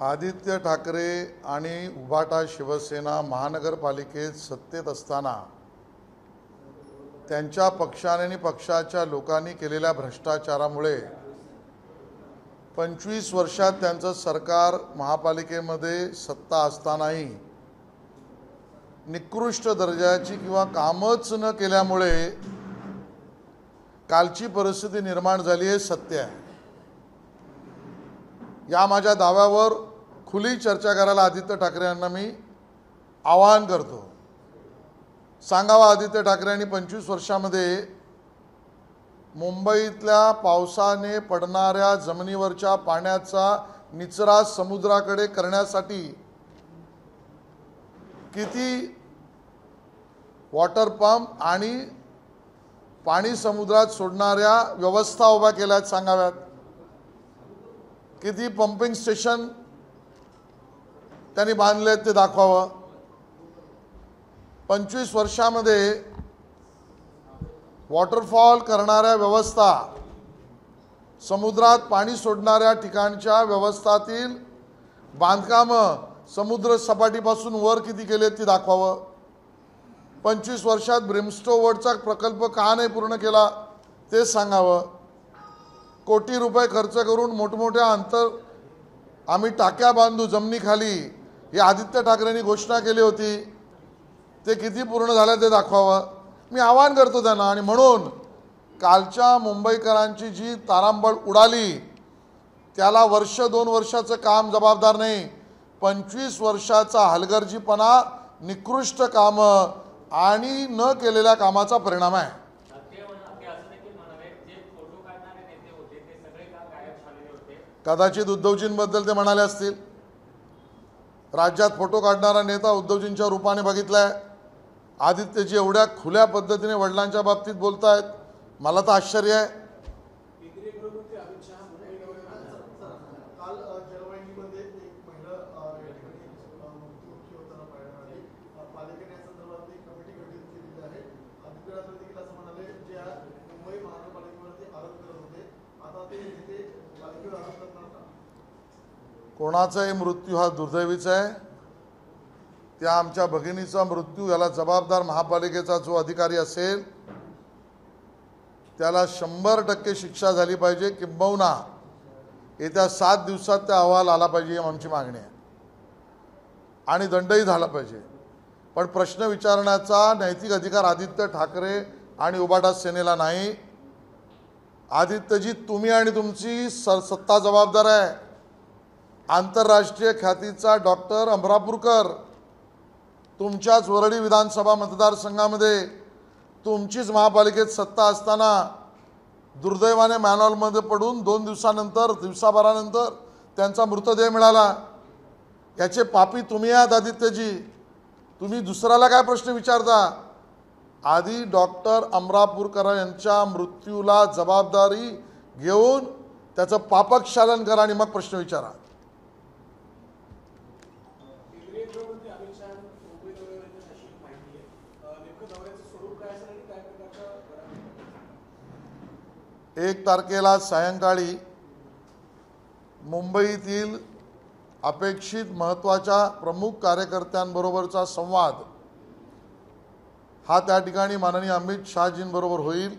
आदित्य ठाकरे आणि उभाटा शिवसेना महानगरपालिकेत सत्तेत असताना त्यांच्या पक्षाने आणि पक्षाच्या लोकांनी केलेल्या भ्रष्टाचारामुळे 25 वर्षात त्यांचं सरकार महापालिकेमध्ये सत्ता असतानाही निकृष्ट दर्जाची किंवा कामच न केल्यामुळे कालची परिस्थिती निर्माण झाली आहे सत्य आहे। या माझ्या दाव्यावर खुली चर्चा करायला आदित्य ठाकरे यांना मी आवाहन करतो। सांगावा आदित्य ठाकरे यांनी 25 वर्षामध्ये मुंबईतल्या पावसाने पडणाऱ्या जमिनीवरच्या पाण्याचा निचरा समुद्राकडे करण्यासाठी किती वॉटर पंप आणि पाणी समुद्रात सोडणाऱ्या व्यवस्था उभ्या केल्यात सांगाव्यात। किती पंपिंग स्टेशन त्यांनी बांधले ते दाखवावं। 25 वर्षामध्ये वॉटरफॉल करणाऱ्या व्यवस्था, समुद्रात पाणी सोडणाऱ्या ठिकाणच्या व्यवस्थातील बांधकाम समुद्र सपाटीपासून वर किती केले ते दाखवावं। 25 वर्षात ब्रिमस्टोवरचा प्रकल्प का नाही पूर्ण केला ते सांगावं। कोटी रुपये खर्च करून मोठमोठ्या आम्ही टाक्या बांधू जमिनीखाली हे आदित्य ठाकरेंनी घोषणा केली होती, ते किती पूर्ण झालं ते दाखवावं। मी आवाहन करतो त्यांना। आणि म्हणून कालच्या मुंबईकरांची जी तारांबळ उडाली त्याला वर्ष 2 वर्षाचं काम जबाबदार नाही, 25 वर्षाचा हलगर्जीपणा, निकृष्ट काम आणि न केलेल्या कामाचा परिणाम आहे। कदाचित उद्धवजींबद्दल ते म्हणाले असतील। राज्यात फोटो काढणारा नेता उद्धवजींच्या रूपाने बघितलाय। आदित्यजी एवढ्या खुल्या पद्धतीने वडिलांच्या बाबतीत बोलतायत, मला तर आश्चर्य आहे। कोणाचाही मृत्यू हा दुर्दैवीचा आहे। त्या आमच्या भगिनीचा मृत्यू याला जबाबदार महापालिकेचा जो अधिकारी असेल त्याला 100% शिक्षा झाली पाहिजे, किंबहुना येत्या 7 दिवसात त्या अहवाल आला पाहिजे ही आमची मागणी आहे आणि दंडही झाला पाहिजे। पण प्रश्न विचारण्याचा नैतिक अधिकार आदित्य ठाकरे आणि उभाटा सेनेला नाही। आदित्यजी, तुम्ही आणि तुमची सत्ता जबाबदार आहे। आंतरराष्ट्रीय ख्यातीचा डॉक्टर अमरापूरकर तुमच्याच वरळी विधानसभा मतदारसंघामध्ये तुमचीच महापालिकेत सत्ता असताना दुर्दैवाने मॅनहॉलमध्ये पडून 2 दिवसाभरानंतर त्यांचा मृतदेह मिळाला। याचे पापी तुम्ही आहात आदित्यजी। तुम्ही दुसऱ्याला काय प्रश्न विचारता? आधी डॉक्टर अमरापूरकर यांच्या मृत्यूला जबाबदारी घेऊन त्याचं पापक्षालन करा आणि मग प्रश्न विचारा। एक तारखेला सायंकाळी मुंबईतील अपेक्षित महत्त्वाच्या प्रमुख कार्यकर्त्यांबरोबरचा संवाद हा त्या ठिकाणी माननीय अमित शहाजींबरोबर होईल।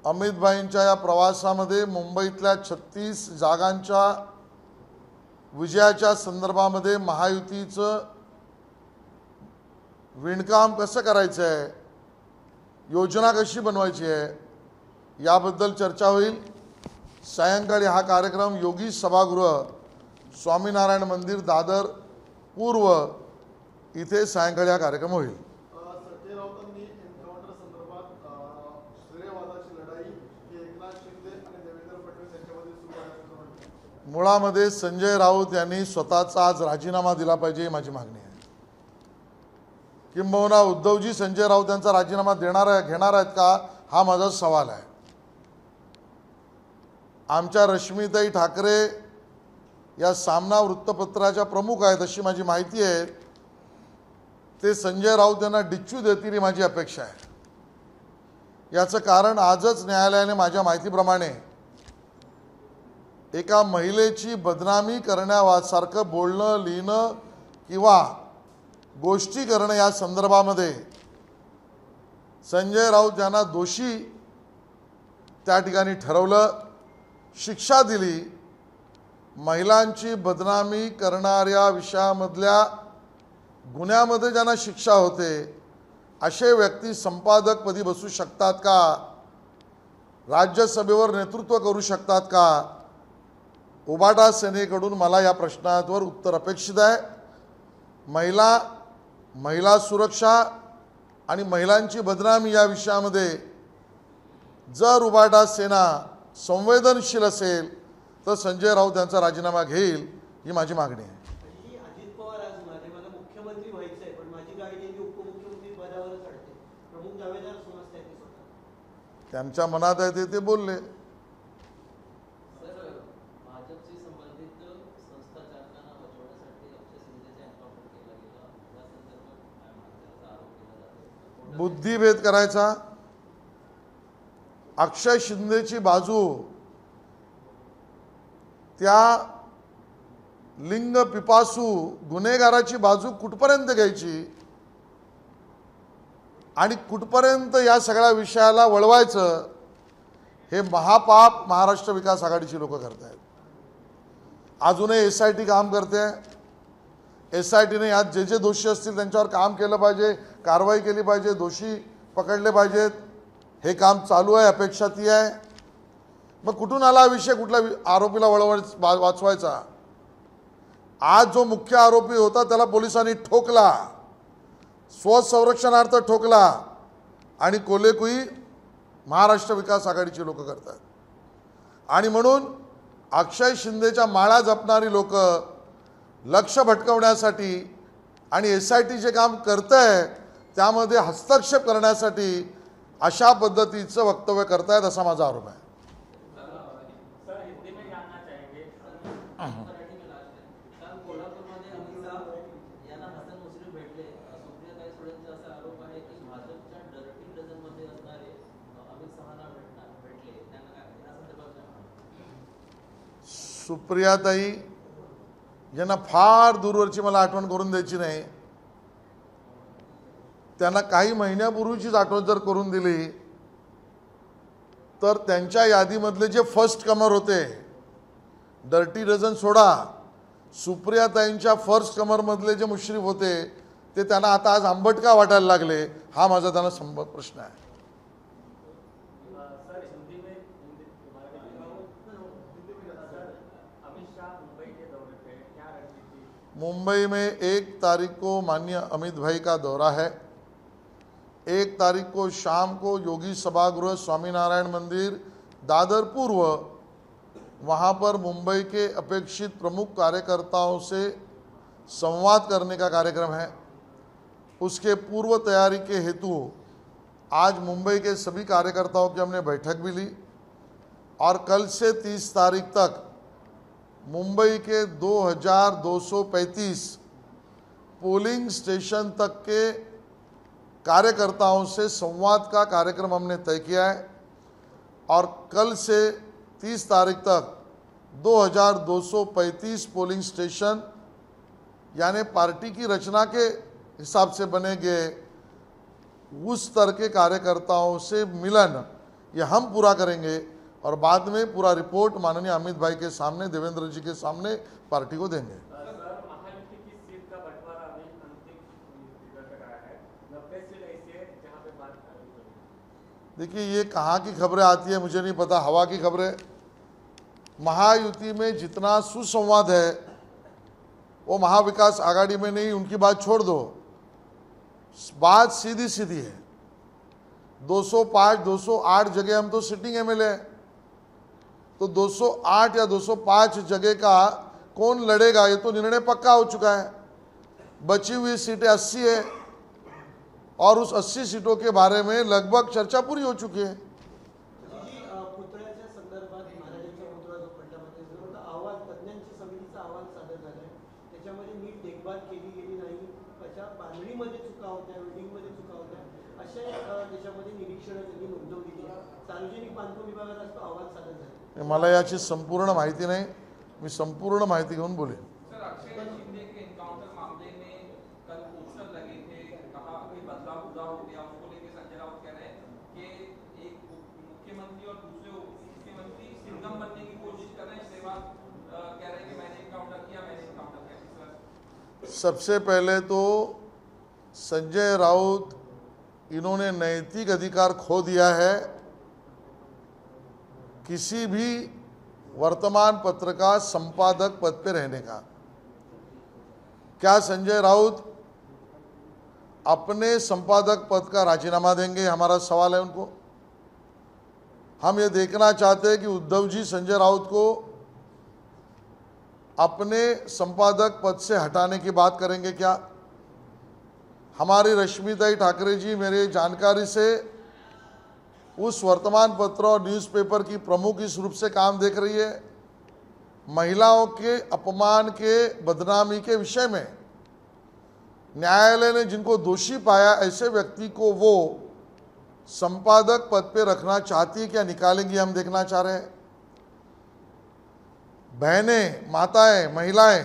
अमितभाईंच्या या प्रवासामध्ये मुंबईतल्या 36 जागांच्या विजयाच्या संदर्भामध्ये महायुतीचं विणकाम कसं करायचं आहे, योजना कशी बनवायची आहे याबद्दल चर्चा होईल। सायंकाळी हा कार्यक्रम योगी सभागृह, स्वामीनारायण मंदिर, दादर पूर्व इथे सायंकाळी हा कार्यक्रम होईल। मुळामध्ये संजय राऊत यांनी स्वतःचा आज राजीनामा दिला पाहिजे ही माझी मागणी आहे। किंबहुना उद्धवजी संजय राऊत यांचा राजीनामा घेणार आहेत का हा माझा सवाल आहे। आमच्या रश्मीताई ठाकरे या सामना वृत्तपत्राच्या प्रमुख आहेत अशी माझी माहिती आहे। ते संजय राऊत यांना डिच्चू देतील ही माझी अपेक्षा आहे। याचं कारण आजच न्यायालयाने माझ्या माहितीप्रमाणे एका महिलेची बदनामी करण्यासारखं बोलणं, लिहिणं किंवा गोष्टी करणं या संदर्भामध्ये संजय राऊत यांना दोषी त्या ठिकाणी ठरवलं, शिक्षा दिली। महिलांची बदनामी करणाऱ्या विषयामधल्या गुन्ह्यामध्ये ज्यांना शिक्षा होते असे व्यक्ती संपादकपदी बसू शकतात का? राज्यसभेवर नेतृत्व करू शकतात का? उबाटा सेनेकडून मला या प्रश्नावर उत्तर अपेक्षित आहे। महिला सुरक्षा आणि महिलांची बदनामी या विषयामध्ये जर उबाटा सेना संवेदनशील असेल तर संजय राऊत यांचा राजीनामा घेईल, ही माझी मागणी आहे। अजित पवार आज मला मुख्यमंत्री व्हायचं आहे, पण माझी गाडी त्यांची उपमुख्यमंत्री पदावरच अडते, प्रमुख दावेदार समजतात ते स्वतः। त्यांच्या मनात आहे ते बोलले। भाजपशी संबंधित संस्था चालकांना बचावण्यासाठी अक्षय शिंदेचे एन्काउंटर केला गेला, या संदर्भात आरोप केला जातो। बुद्धिभेद करायचा, अक्षय शिंदेची बाजू त्या लिंग पिपासू गुन्हेगाराची बाजू कुठपर्यंत घ्यायची आणि कुठपर्यंत या सगळ्या विषयाला वळवायचं, हे महापाप महाराष्ट्र विकास आघाडीची लोक करत आहेत। अजूनही SIT काम करते। SITने यात जे दोषी असतील त्यांच्यावर काम केलं पाहिजे, कारवाई केली पाहिजे, दोषी पकडले पाहिजेत, हे काम चालू आहे, अपेक्षा ती आहे। मग कुठून आला विषय, कुठल्या आरोपीला वाचवायचा? आज जो मुख्य आरोपी होता त्याला पोलिसांनी ठोकला, स्वसंरक्षणार्थ ठोकला, आणि कोलेकुई महाराष्ट्र विकास आघाडीची लोक करतात। आणि म्हणून अक्षय शिंदेच्या माळा जपणारी लोक लक्ष भटकवण्यासाठी आणि SIT जे काम करतंय त्यामध्ये हस्तक्षेप करण्यासाठी अशा पद्धतीचं वक्तव्य करतायत, असा माझा आरोप आहे। सुप्रियाताई यांना फार दूरवरची मला आठवण करून द्यायची नाही, त्यांना काही महिन्यापूर्वीचीच आठवण जर करून दिली तर त्यांच्या यादीमधले जे फर्स्ट कमर होते, डर्टी डझन सोडा, सुप्रियाताईंच्या फर्स्ट कमरमधले जे मुश्रीफ होते ते त्यांना आता आज आंबट का वाटायला लागले, हा माझा त्यांना प्रश्न आहे। मुंबई में 1 तारीख को माननीय अमित भाई का दौरा है। 1 तारीख को शाम को योगी सभागृह स्वामीनारायण मंदिर दादर पूर्व, वहाँ पर मुंबई के अपेक्षित प्रमुख कार्यकर्ताओं से संवाद करने का कार्यक्रम है। उसके पूर्व तैयारी के हेतु आज मुंबई के सभी कार्यकर्ताओं की हमने बैठक भी ली और कल से 30 तारीख तक मुंबई के 2235 पोलिंग स्टेशन तक के कार्यकर्ताओं से संवाद का कार्यक्रम हमने तय किया है और कल से 30 तारीख तक 2235 पोलिंग स्टेशन यानी पार्टी की रचना के हिसाब से बनेंगे, उस स्तर के कार्यकर्ताओं से मिलन ये हम पूरा करेंगे और बाद में पूरा रिपोर्ट माननीय अमित भाई के सामने, देवेंद्र जी के सामने पार्टी को देंगे। देखिए, ये कहाँ की खबरें आती है मुझे नहीं पता, हवा की खबरें। महायुति में जितना सुसंवाद है वो महाविकास आघाड़ी में नहीं, उनकी बात छोड़ दो, बात सीधी सीधी है। 205 208 जगह हम तो सिटिंग MLA है, तो 208 या 205 जगह का कौन लड़ेगा ये तो निर्णय पक्का हो चुका है। बची हुई सीटें 80 है और उस 80 सीटों के बारे में लगभग चर्चा पूरी हो चुकी है। पुतळ्याच्या संदर्भात महाराजांचा पुतळा जो पडला होता, अहवाल तज्ञांची समितीचा अहवाल सादर झाला आहे, त्याच्यामध्ये नीट देखभाल केली गेली नाही, त्याच्या बांधणीमध्ये चुका होत्या, वेल्डिंगमध्ये चुका होत्या, अशा त्याच्यामध्ये निरीक्षणं त्यांनी नोंदवली गेली। सार्वजनिक बांधकाम विभागाचा अहवाल सादर झाला। मला याची संपूर्ण माहिती नाही, मी संपूर्ण माहिती घेऊन बोलेन. सर, अक्षय शिंदे के एनकाउंटर मामले में कल पोस्टर लगे थे, कहा कि बदला पूरा हो गया, उसको लेके संजय राउत कह रहे हैं कि एक मुख्यमंत्री और दूसरे उप मुख्यमंत्री सिंघम बनने की कोशिश कर रहे हैं. सहवाग कह रहे हैं कि मैंने एनकाउंटर किया. सबसे पहले तो संजय राउत, इन्होंने नैतिक अधिकार खो दिया है किसी भी वर्तमान पत्र का संपादक पद पे रहने का. क्या संजय राउत अपने संपादक पद का राजीनामा देंगे? हमारा सवाल है उनको. हम ये देखना चाहते हैं कि उद्धव जी संजय राउत को अपने संपादक पद से हटाने की बात करेंगे क्या? हमारी रश्मिताई ठाकरे जी मेरे जानकारी से उस वर्तमान पत्र और न्यूज़पेपर की प्रमुख इस रूप से काम देख रही है. महिलाओं के अपमान के, बदनामी के विषय में न्यायालय ने जिनको दोषी पाया, ऐसे व्यक्ति को वो संपादक पद पे रखना चाहती है क्या, निकालेंगी? हम देखना चाह रहे हैं. बहनें, माताएं, महिलाएं,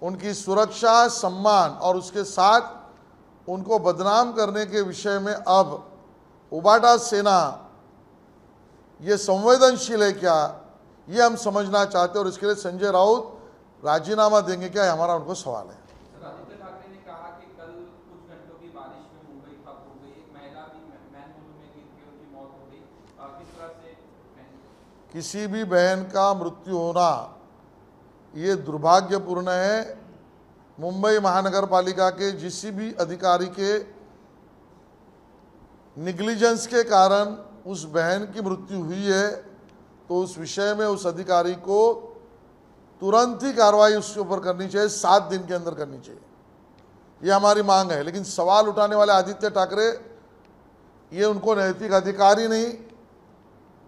उनकी सुरक्षा, सम्मान और उसके साथ उनको बदनाम करने के विषय में अब उबाटा सेना ये संवेदनशील है क्या, ये हम समझना चाहते हैं. और इसके लिए संजय राउत राजीनामा देंगे क्या, ये हमारा उनको सवाल है. सर, आदित्य ठाकरे ने कहा कि कल कुछ घंटों की बारिश में मुंबई ठप हो गई, एक महिला भी मैनहोल में गिर के उनकी मौत हो गई. किस तरह से किसी भी बहन का मृत्यु होना ये दुर्भाग्यपूर्ण है. मुंबई महानगर पालिका के किसी भी अधिकारी के निग्लिजेंस के कारण उस बहन की मृत्यु हुई है तो उस विषय में उस अधिकारी को तुरंत ही कार्रवाई उसके ऊपर करनी चाहिए, 7 दिन के अंदर करनी चाहिए. ये हमारी मांग है. लेकिन सवाल उठाने वाले आदित्य ठाकरे, ये उनको नैतिक अधिकार ही नहीं.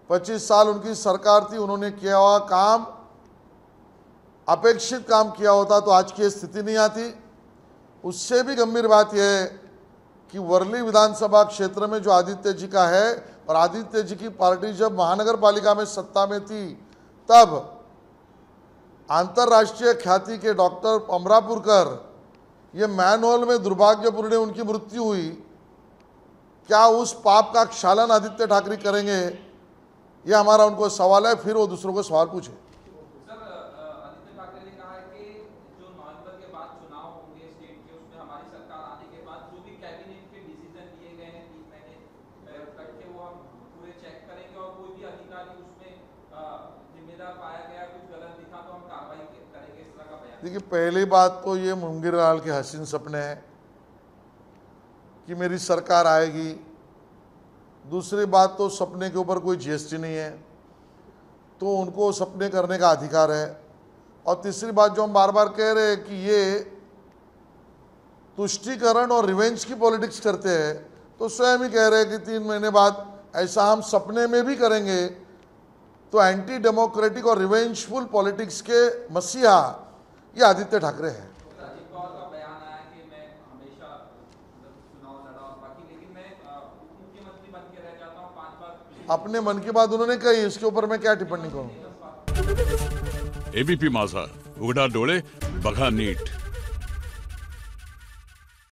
25 साल उनकी सरकार थी, उन्होंने किया हुआ काम, अपेक्षित काम किया होता तो आज की स्थिति नहीं आती. उससे भी गंभीर बात यह है कि वर्ली विधानसभा क्षेत्र में जो आदित्य जी का है, और आदित्य जी की पार्टी जब महानगर पालिका में सत्ता में थी तब अंतर्राष्ट्रीय ख्याति के डॉक्टर अमरापुरकर, ये मैनहोल में दुर्भाग्यपूर्ण उनकी मृत्यु हुई. क्या उस पाप का क्षालन आदित्य ठाकरे करेंगे? ये हमारा उनको सवाल है. फिर वो दूसरों को सवाल पूछे. सर, आदित्य ठाकरे ने कहा है कि जो नवंबर के बाद चुनाव होंगे स्टेट के, उसमें हमारी सरकार आने के बाद जो भी कैबिनेट के डिसीजन लिए गए हैं 3 महीने तक के, वो हम पूरे चेक करेंगे और कोई भी अधिकारी उसमें जिम्मेदार पाया गया, कुछ गलत दिखा तो हम कार्रवाई करेंगे, इस तरह का बयान. देखिए, पहली बात तो ये मुंगेर लाल के हसीन सपने हैं कि मेरी सरकार आएगी. दूसरी बात तो सपने के ऊपर कोई जीएसटी नहीं है तो उनको सपने करने का अधिकार है. और तीसरी बात जो हम बार बार कह रहे हैं कि ये तुष्टीकरण और रिवेंज की पॉलिटिक्स करते हैं, तो स्वयं ही कह रहे हैं कि 3 महीने बाद ऐसा हम सपने में भी करेंगे. तो एंटी डेमोक्रेटिक और रिवेंजफुल पॉलिटिक्स के मसीहा ये आदित्य ठाकरे हैं. अजीत पवार का बयान आया कि मैं हमेशा चुनाव लड़ा और बाकी, लेकिन मैं मुख्यमंत्री बन के रह जाता हूँ 5 बार. अपने मन की बात उन्होंने कही, इसके ऊपर मैं क्या टिप्पणी करूं. एबीपी माझा, उघडा डोळे बघा नीट.